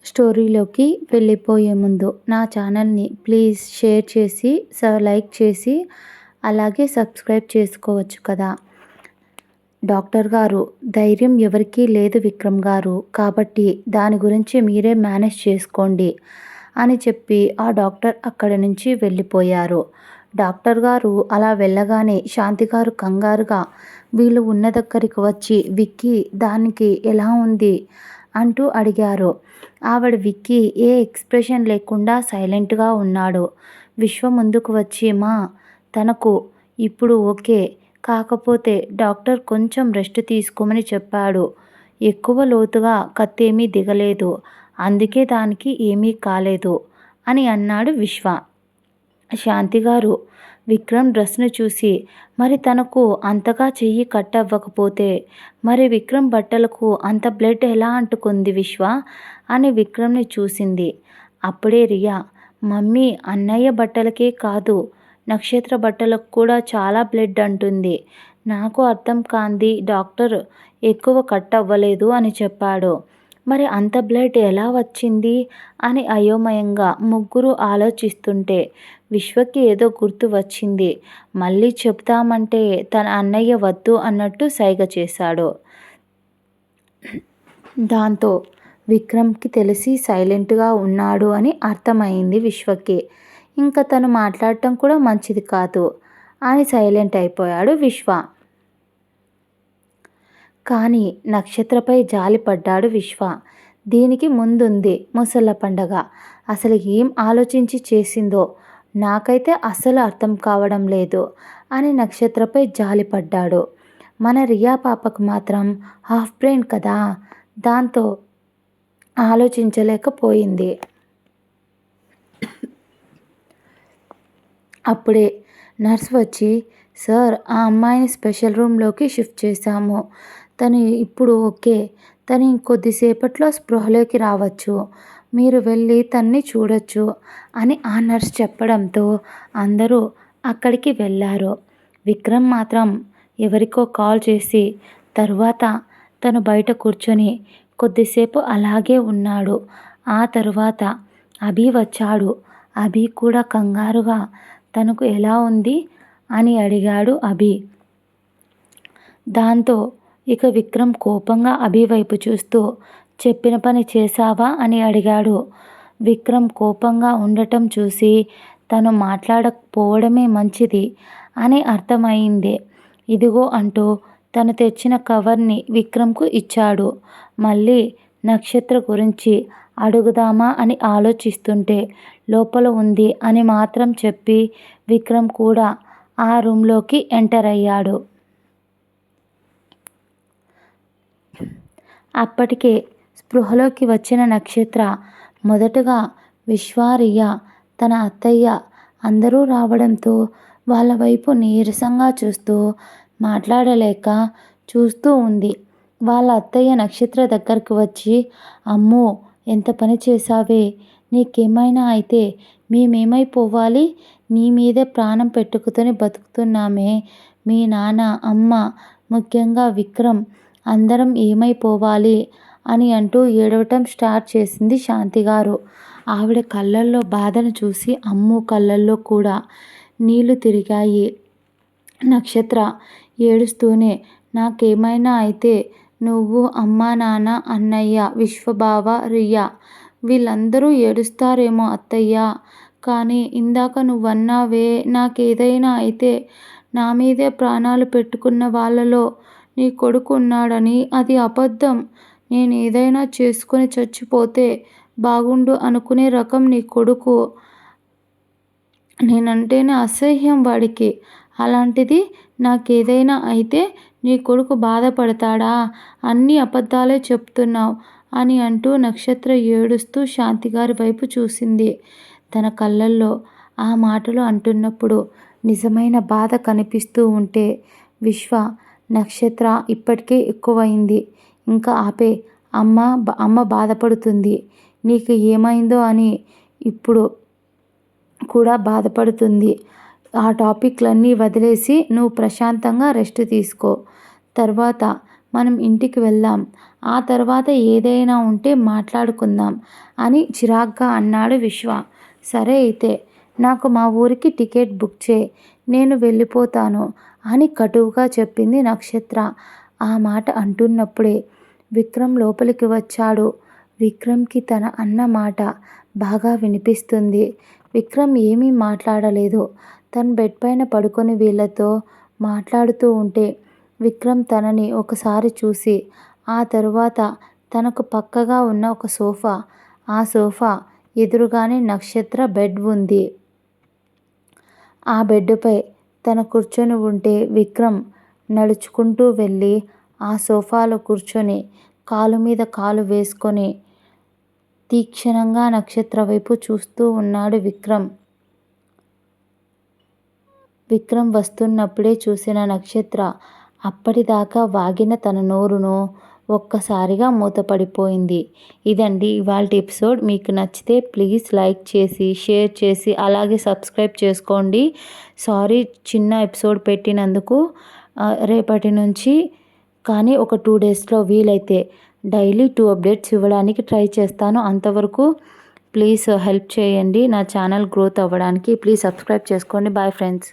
స్టోరీలోకి వెళ్ళిపోయే ముందు నా ఛానల్ని ప్లీజ్ షేర్ చేసి లైక్ చేసి అలాగే సబ్స్క్రైబ్ చేసుకోవచ్చు కదా. డాక్టర్ గారు, ధైర్యం ఎవరికీ లేదు విక్రమ్ గారు, కాబట్టి దాని గురించి మీరే మేనేజ్ చేసుకోండి అని చెప్పి ఆ డాక్టర్ అక్కడి నుంచి వెళ్ళిపోయారు. డాక్టర్ గారు అలా వెళ్ళగానే శాంతి గారు కంగారుగా వీళ్ళు ఉన్న దగ్గరికి వచ్చి విక్కీ దానికి ఎలా ఉంది అంటూ అడిగారు. ఆవిడ విక్కీ ఏ ఎక్స్ప్రెషన్ లేకుండా సైలెంట్గా ఉన్నాడు. విశ్వ ముందుకు వచ్చి తనకు ఇప్పుడు ఓకే, కాకపోతే డాక్టర్ కొంచెం రెస్ట్ తీసుకోమని చెప్పాడు. ఎక్కువ లోతుగా కత్తేమీ దిగలేదు, అందుకే దానికి ఏమీ కాలేదు అని అన్నాడు విశ్వ. శాంతిగారు విక్రమ్ డ్రెస్ను చూసి, మరి తనకు అంతగా చెయ్యి కట్ అవ్వకపోతే మరి విక్రమ్ బట్టలకు అంత బ్లడ్ ఎలా అంటుకుంది విశ్వ అని విక్రమ్ని చూసింది. అప్పుడే రియా, మమ్మీ అన్నయ్య బట్టలకే కాదు నక్షత్ర బట్టలకు కూడా చాలా బ్లడ్ అంటుంది. నాకు అర్థం కాంది డాక్టర్ ఎక్కువ కట్ అవ్వలేదు అని చెప్పాడు. మరి అంత బ్లడ్ ఎలా వచ్చింది అని అయోమయంగా ముగ్గురు ఆలోచిస్తుంటే విశ్వకి ఏదో గుర్తు వచ్చింది. మళ్ళీ చెప్తామంటే తన అన్నయ్య వద్దు అన్నట్టు సైగ చేశాడు. దాంతో విక్రమ్కి తెలిసి సైలెంట్గా ఉన్నాడు అని అర్థమైంది విశ్వకి. ఇంకా తను మాట్లాడటం కూడా మంచిది కాదు అని సైలెంట్ అయిపోయాడు విశ్వ. కానీ నక్షత్రపై జాలి పడ్డాడు విశ్వ. దీనికి ముందుంది ముసళ్ళ పండగ, అసలు ఏం ఆలోచించి చేసిందో నాకైతే అస్సలు అర్థం కావడం లేదు అని నక్షత్రపై జాలి పడ్డాడు. మన రియా పాపకు మాత్రం హాఫ్ బ్రెయిన్ కదా, దాంతో ఆలోచించలేకపోయింది. అప్పుడే నర్స్ వచ్చి, సార్ ఆ అమ్మాయిని స్పెషల్ రూమ్లోకి షిఫ్ట్ చేశాము, తను ఇప్పుడు ఓకే, తను ఇంకొద్దిసేపట్లో స్పృహలోకి రావచ్చు, మీరు వెళ్ళి తన్ని చూడొచ్చు అని ఆ నర్స్ చెప్పడంతో అందరూ అక్కడికి వెళ్ళారు. విక్రమ్ మాత్రం ఎవరికో కాల్ చేసి తరువాత తను బయట కూర్చొని కొద్దిసేపు అలాగే ఉన్నాడు. ఆ తరువాత అభి వచ్చాడు. అభి కూడా కంగారుగా తనకు ఎలా ఉంది అని అడిగాడు అభి. దాంతో ఇక విక్రమ్ కోపంగా అభి వైపు చూస్తూ, చెప్పిన పని చేశావా అని అడిగాడు. విక్రమ్ కోపంగా ఉండటం చూసి తను మాట్లాడకపోవడమే మంచిది అని అర్థమైంది. ఇదిగో అంటూ తను తెచ్చిన కవర్ని విక్రమ్కు ఇచ్చాడు. మళ్ళీ నక్షత్ర గురించి అడుగుదామా అని ఆలోచిస్తుంటే లోపల ఉంది అని మాత్రం చెప్పి విక్రమ్ కూడా ఆ రూమ్లోకి ఎంటర్ అయ్యాడు. అప్పటికే స్పృహలోకి వచ్చిన నక్షత్ర మొదటగా విశ్వారియ తన అత్తయ్య అందరూ రావడంతో వాళ్ళ వైపు నీరసంగా చూస్తూ మాట్లాడలేక చూస్తూ ఉంది. వాళ్ళ అత్తయ్య నక్షత్ర దగ్గరకు వచ్చి, అమ్మో ఎంత పని చేశావే, నీకేమైనా అయితే మేమేమైపోవాలి, నీ మీదే ప్రాణం పెట్టుకుని బతుకుతున్నామే, మీ నాన్న అమ్మ ముఖ్యంగా విక్రమ్ అందరం ఏమైపోవాలి అని అంటూ ఏడవటం స్టార్ట్ చేసింది శాంతిగారు. ఆవిడ కళ్ళల్లో బాధను చూసి అమ్ము కళ్ళల్లో కూడా నీళ్లు తిరిగాయి. నక్షత్ర ఏడుస్తూనే, నాకేమైనా అయితే నువ్వు అమ్మ నాన్న అన్నయ్య విశ్వబావ రియా వీళ్ళందరూ ఏడుస్తారేమో అత్తయ్య, కానీ ఇందాక నువ్వన్నావే నాకేదైనా అయితే నా మీదే ప్రాణాలు పెట్టుకున్న వాళ్ళలో నీ కొడుకు ఉన్నాడని, అది అబద్ధం, నేనేదైనా చేసుకుని చచ్చిపోతే బాగుండు అనుకునే రకం నీ కొడుకు, నేనంటేనే అసహ్యం వాడికి, అలాంటిది నాకేదైనా అయితే నీ కొడుకు బాధపడతాడా, అన్నీ అబద్ధాలే చెప్తున్నావు అని అంటూ నక్షత్ర ఏడుస్తూ శాంతిగారి వైపు చూసింది. తన కళ్ళల్లో ఆ మాటలు అంటున్నప్పుడు నిజమైన బాధ కనిపిస్తూ ఉంటే విశ్వ, నక్షత్ర ఇప్పటికే ఎక్కువైంది, ఇంకా ఆపే, అమ్మ బాధపడుతుంది, నీకు ఏమైందో అని ఇప్పుడు కూడా బాధపడుతుంది, ఆ టాపిక్లన్నీ వదిలేసి నువ్వు ప్రశాంతంగా రెస్ట్ తీసుకో, తర్వాత మనం ఇంటికి వెళ్దాం ఆ తర్వాత ఏదైనా ఉంటే మాట్లాడుకుందాం అని చిరాగ్గా అన్నాడు విశ్వ. సరే అయితే నాకు మా ఊరికి టికెట్ బుక్ చేయి, నేను వెళ్ళిపోతాను అని కటువుగా చెప్పింది నక్షత్ర. ఆ మాట అంటున్నప్పుడే విక్రమ్ లోపలికి వచ్చాడు. విక్రమ్కి తన అన్న మాట బాగా వినిపిస్తుంది. విక్రమ్ ఏమీ మాట్లాడలేదు. తను బెడ్ పైన పడుకొని వీళ్ళతో మాట్లాడుతూ ఉంటే విక్రమ్ తనని ఒకసారి చూసి ఆ తరువాత తనకు పక్కగా ఉన్న ఒక సోఫా, ఆ సోఫా ఎదురుగానే నక్షత్ర బెడ్ ఉంది. ఆ బెడ్డుపై తను కూర్చొని ఉంటే విక్రమ్ నడుచుకుంటూ వెళ్ళి ఆ సోఫాలో కూర్చొని కాలు మీద కాలు వేసుకొని తీక్షణంగా నక్షత్ర వైపు చూస్తూ ఉన్నాడు విక్రమ్. విక్రమ్ వస్తున్నప్పుడే చూసిన నక్షత్ర అప్పటిదాకా వాగిన తన నోరును ఒక్కసారిగా మూతపడిపోయింది. ఇదండి ఇవాల్టి ఎపిసోడ్. మీకు నచ్చితే ప్లీజ్ లైక్ చేసి, షేర్ చేసి, అలాగే సబ్స్క్రైబ్ చేసుకోండి. సారీ చిన్న ఎపిసోడ్ పెట్టినందుకు. రేపటి నుంచి కానీ ఒక 2 డేస్లో వీలైతే డైలీ 2 అప్డేట్స్ ఇవ్వడానికి ట్రై చేస్తాను. అంతవరకు ప్లీజ్ హెల్ప్ చేయండి నా ఛానల్ గ్రోత్ అవ్వడానికి. ప్లీజ్ సబ్స్క్రైబ్ చేసుకోండి. Bye friends.